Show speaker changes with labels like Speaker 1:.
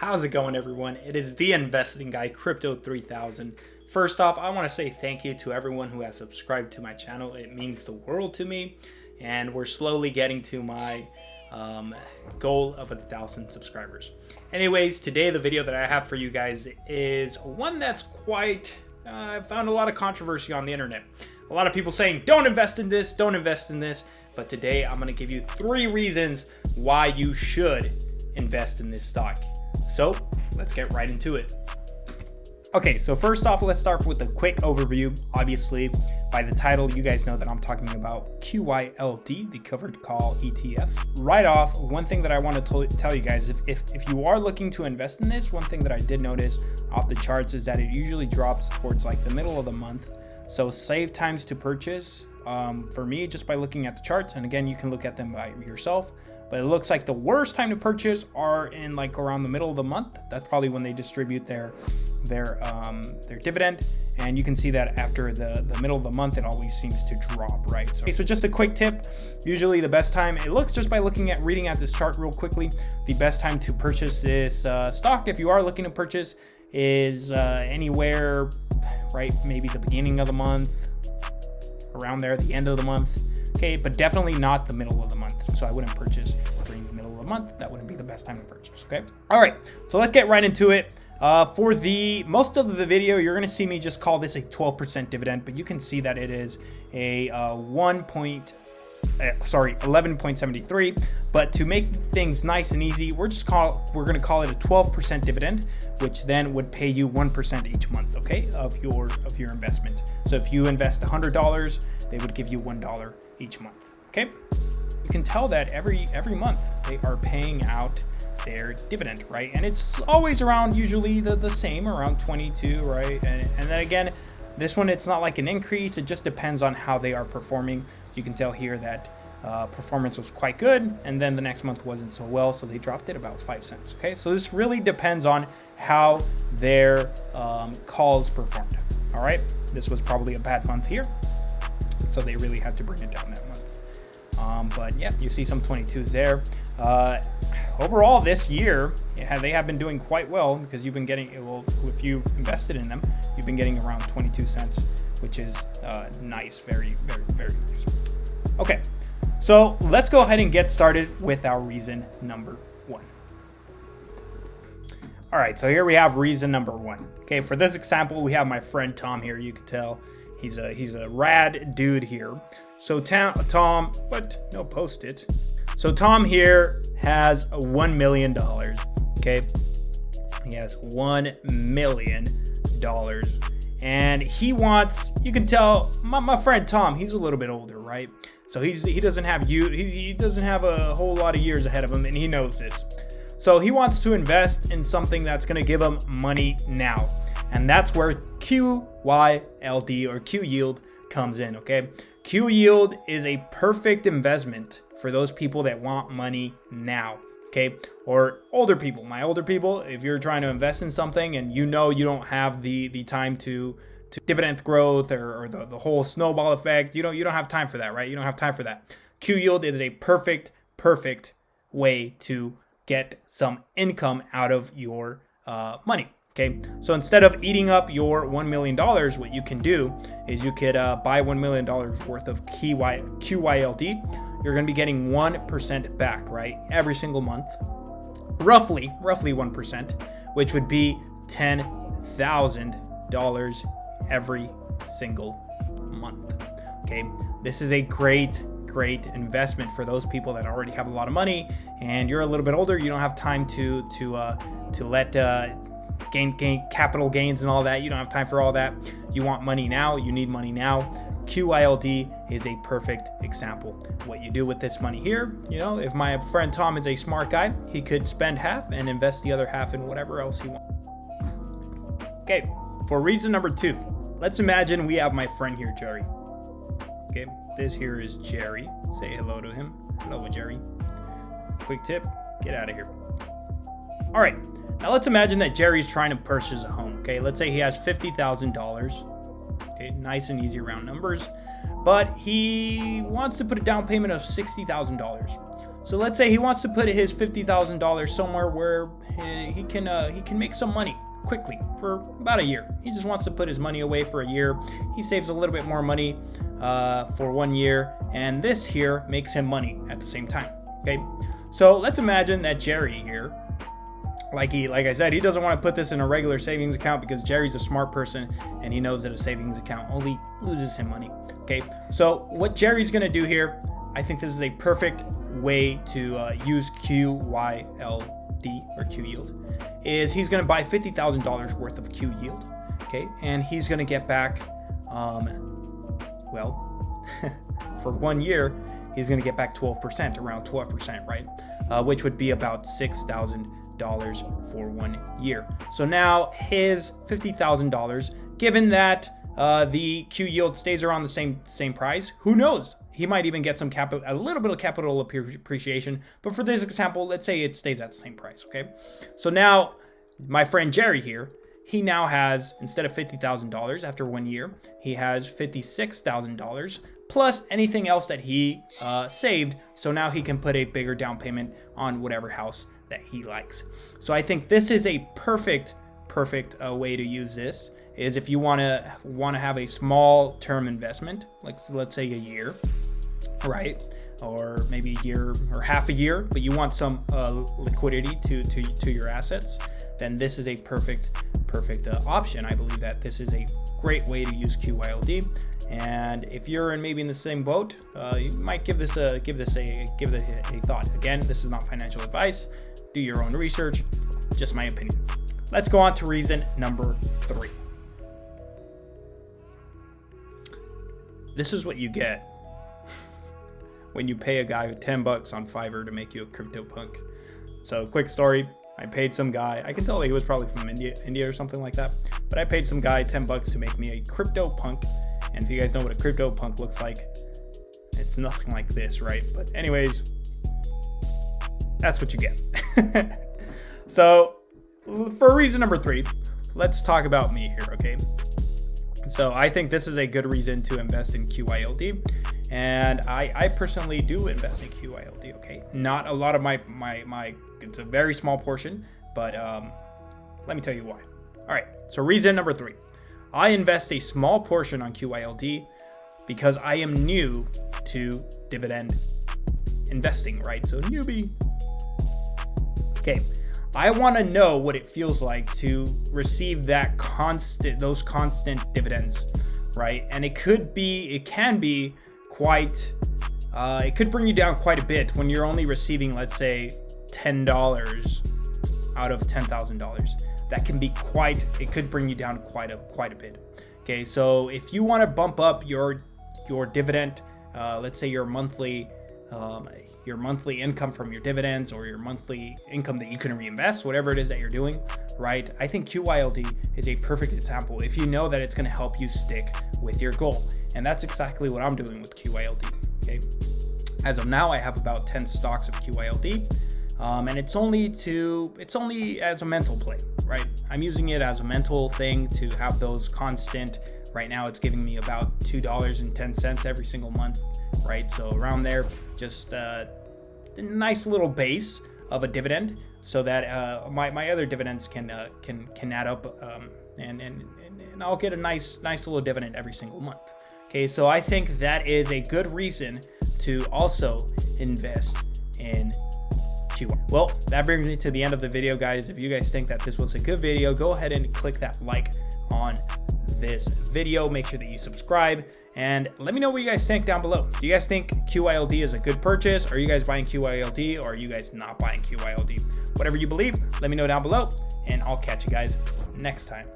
Speaker 1: How's it going, everyone? It is the investing guy, Crypto 3000. First off, I want to say thank you to everyone who has subscribed to my channel. It means the world to me, and we're slowly getting to my goal of 1,000 subscribers. Anyways, today the video that I have for you guys is one that's quite I found a lot of controversy on the internet. A lot of people saying don't invest in this, don't invest in this, but today I'm going to give you 3 reasons why you should invest in this stock. So let's get right into it. Okay, so first off, let's start with a quick overview. Obviously, by the title, you guys know that I'm talking about QYLD, the covered call ETF. Right off, one thing that I want to tell you guys, if you are looking to invest in this, one thing that I did notice off the charts is that it usually drops towards like the middle of the month. So save times to purchase for me just by looking at the charts. And again, you can look at them by yourself. But it looks like the worst time to purchase are in like around the middle of the month. That's probably when they distribute their dividend. And you can see that after the middle of the month, it always seems to drop, right? So just a quick tip. Usually the best time, it looks just by reading at this chart real quickly, the best time to purchase this stock, if you are looking to purchase, is anywhere, right? Maybe the beginning of the month, around there, the end of the month. Okay, but definitely not the middle of the month. So I wouldn't purchase during the middle of the month. That wouldn't be the best time to purchase, okay? All right, so let's get right into it. For the most of the video, you're gonna see me just call this a 12% dividend, but you can see that it is a 11.73. But to make things nice and easy, we're gonna call it a 12% dividend, which then would pay you 1% each month, okay, of your investment. So if you invest $100, they would give you $1 each month, okay? You can tell that every month they are paying out their dividend, right? And it's always around usually the same, around 22, right? And then again, this one, it's not like an increase. It just depends on how they are performing. You can tell here that performance was quite good, and then the next month wasn't so well, so they dropped it about 5 cents, okay? So this really depends on how their calls performed, all right? This was probably a bad month here, so they really had to bring it down that month. But yeah, you see some 22s there. Overall this year, they have been doing quite well because you've been getting, well, if you've invested in them, you've been getting around 22 cents, which is nice, very, very, very nice. Okay, so let's go ahead and get started with our reason number 1. All right, so here we have reason number 1. Okay, for this example, we have my friend Tom here. You can tell he's a rad dude here. So Tom, but no post-it. So Tom here has $1 million, okay? He has $1 million. And he wants, you can tell, my friend Tom, he's a little bit older, right? So he doesn't have a whole lot of years ahead of him, and he knows this. So he wants to invest in something that's gonna give him money now. And that's where QYLD or QYLD comes in, okay? QYLD is a perfect investment for those people that want money now, okay? Or older people. My older people, if you're trying to invest in something and you know you don't have the time to dividend growth or the whole snowball effect, you don't have time for that, right? You don't have time for that. QYLD is a perfect way to get some income out of your money. Okay, so instead of eating up your $1 million, what you can do is you could buy $1 million worth of QYLD. You're going to be getting 1% back, right? Every single month, roughly 1%, which would be $10,000 every single month. Okay, this is a great investment for those people that already have a lot of money, and you're a little bit older. You don't have time to let gain capital gains and all that. You don't have time for all that. You want money now. You need money now. QYLD is a perfect example. What you do with this money here, you know, if my friend Tom is a smart guy, he could spend half and invest the other half in whatever else he wants. Okay, for reason number 2, let's imagine we have my friend here, Jerry. Okay, this here is Jerry. Say hello to him. Hello, Jerry. Quick tip, get out of here. All right. Now let's imagine that Jerry's trying to purchase a home, okay? Let's say he has $50,000, okay? Nice and easy round numbers. But he wants to put a down payment of $60,000. So let's say he wants to put his $50,000 somewhere where he can make some money quickly for about a year. He just wants to put his money away for a year. He saves a little bit more money for 1 year, and this here makes him money at the same time. Okay, so let's imagine that Jerry here, like I said, he doesn't want to put this in a regular savings account because Jerry's a smart person and he knows that a savings account only loses him money. Okay, so what Jerry's gonna do here, I think this is a perfect way to use QYLD or QYLD, is he's gonna buy $50,000 worth of QYLD. Okay, and he's gonna get back, well, for 1 year, he's gonna get back 12%, around 12%, right? Which would be about $6,000 for 1 year. So now his $50,000, given that the QYLD stays around the same price, who knows? He might even get some capital, a little bit of capital appreciation. But for this example, let's say it stays at the same price. Okay, so now my friend Jerry here, he now has, instead of $50,000 after 1 year, he has $56,000 plus anything else that he saved. So now he can put a bigger down payment on whatever house that he likes. So I think this is a perfect way to use this, is if you want to have a small term investment, like let's say a year, right, or maybe a year or half a year, but you want some liquidity to your assets, then this is a perfect option. I believe that this is a great way to use QYLD. And if you're maybe in the same boat, you might give this a thought. Again, this is not financial advice. Do your own research. Just my opinion. Let's go on to reason number 3. This is what you get when you pay a guy $10 on Fiverr to make you a CryptoPunk. So, quick story. I paid some guy, I can tell he was probably from India or something like that, but I paid some guy $10 to make me a CryptoPunk. And if you guys know what a CryptoPunk looks like, it's nothing like this, right? But anyways, that's what you get. So for reason number 3, let's talk about me here, okay? So I think this is a good reason to invest in QYLD. And I personally do invest in QYLD, okay? Not a lot of my it's a very small portion, but let me tell you why. All right, so reason number 3. I invest a small portion on QYLD because I am new to dividend investing, right? So newbie. Okay, I want to know what it feels like to receive those constant dividends, right? And it can be quite, it could bring you down quite a bit when you're only receiving, let's say, $10 out of $10,000. That can be it could bring you down quite a bit. Okay, so if you want to bump up your dividend, let's say your monthly income from your dividends, or your monthly income that you can reinvest, whatever it is that you're doing, right? I think QYLD is a perfect example if you know that it's going to help you stick with your goal. And that's exactly what I'm doing with QYLD. Okay, as of now, I have about 10 stocks of QYLD. And it's only as a mental play, right? I'm using it as a mental thing to have those constant. Right now, it's giving me about $2.10 every single month, right? So around there, just a nice little base of a dividend, so that my other dividends can add up, and I'll get a nice little dividend every single month. Okay, so I think that is a good reason to also invest in QYLD. Well, that brings me to the end of the video, guys. If you guys think that this was a good video, go ahead and click that like on this video. Make sure that you subscribe, and let me know what you guys think down below. Do you guys think QYLD is a good purchase? Are you guys buying QYLD, or are you guys not buying QYLD? Whatever you believe, let me know down below, and I'll catch you guys next time.